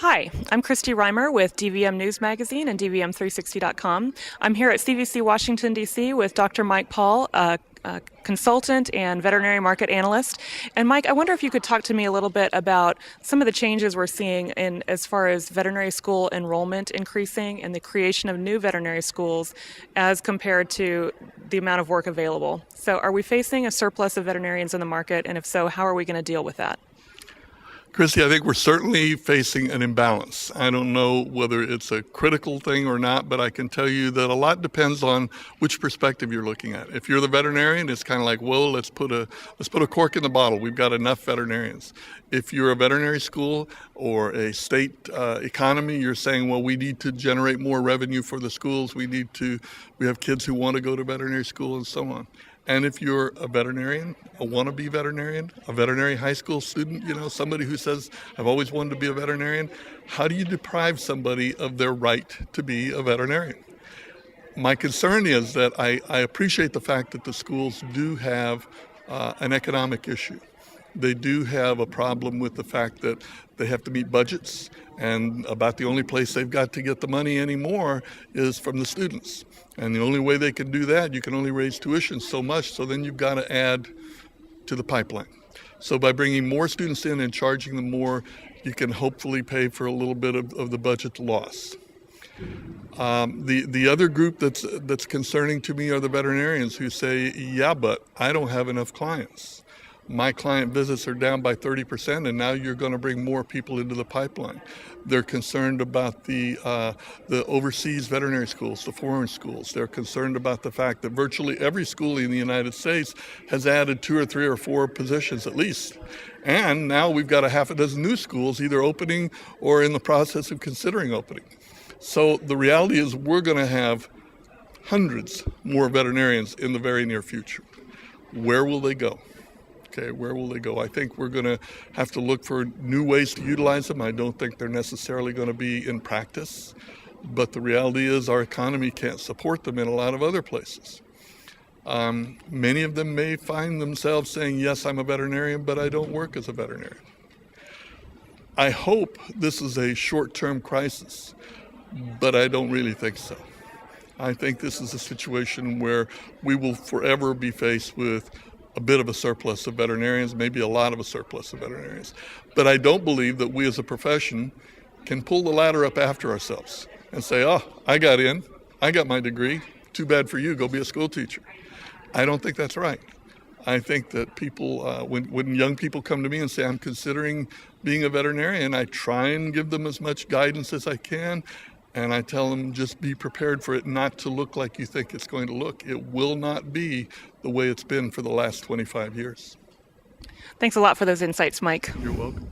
Hi, I'm Kristi Reimer with DVM News Magazine and DVM360.com. I'm here at CVC Washington, D.C. with Dr. Mike Paul, a consultant and veterinary market analyst. And Mike, I wonder if you could talk to me a little bit about some of the changes we're seeing in as far as veterinary school enrollment increasing and the creation of new veterinary schools as compared to the amount of work available. So are we facing a surplus of veterinarians in the market? And if so, how are we going to deal with that? Kristi, I think we're certainly facing an imbalance. I don't know whether it's a critical thing or not, but I can tell you that a lot depends on which perspective you're looking at. If you're the veterinarian, it's kind of like, whoa, let's put a cork in the bottle. We've got enough veterinarians. If you're a veterinary school or a state economy, you're saying, well, we need to generate more revenue for the schools. We have kids who want to go to veterinary school and so on. And if you're a veterinarian, a wannabe veterinarian, a veterinary high school student, somebody who says, I've always wanted to be a veterinarian, how do you deprive somebody of their right to be a veterinarian? My concern is that I appreciate the fact that the schools do have an economic issue. They do have a problem with the fact that they have to meet budgets, and about the only place they've got to get the money anymore is from the students. And the only way they can do that, you can only raise tuition so much, so then you've got to add to the pipeline. So by bringing more students in and charging them more, you can hopefully pay for a little bit of the budget loss. The other group that's concerning to me are the veterinarians who say, yeah, but I don't have enough clients. My client visits are down by 30%, and now you're going to bring more people into the pipeline. They're concerned about the overseas veterinary schools, the foreign schools. They're concerned about the fact that virtually every school in the United States has added 2 or 3 or 4 positions at least. And now we've got a half a dozen new schools either opening or in the process of considering opening. So the reality is we're going to have hundreds more veterinarians in the very near future. Where will they go? Okay, where will they go? I think we're going to have to look for new ways to utilize them. I don't think they're necessarily going to be in practice, but the reality is our economy can't support them in a lot of other places. Many of them may find themselves saying, yes, I'm a veterinarian, but I don't work as a veterinarian. I hope this is a short-term crisis, but I don't really think so. I think this is a situation where we will forever be faced with a bit of a surplus of veterinarians, maybe a lot of a surplus of veterinarians. But I don't believe that we as a profession can pull the ladder up after ourselves and say, oh, I got in, I got my degree, too bad for you, go be a school teacher. I don't think that's right. I think that people, when young people come to me and say, I'm considering being a veterinarian, I try and give them as much guidance as I can. And I tell them, just be prepared for it not to look like you think it's going to look. It will not be the way it's been for the last 25 years. Thanks a lot for those insights, Mike. You're welcome.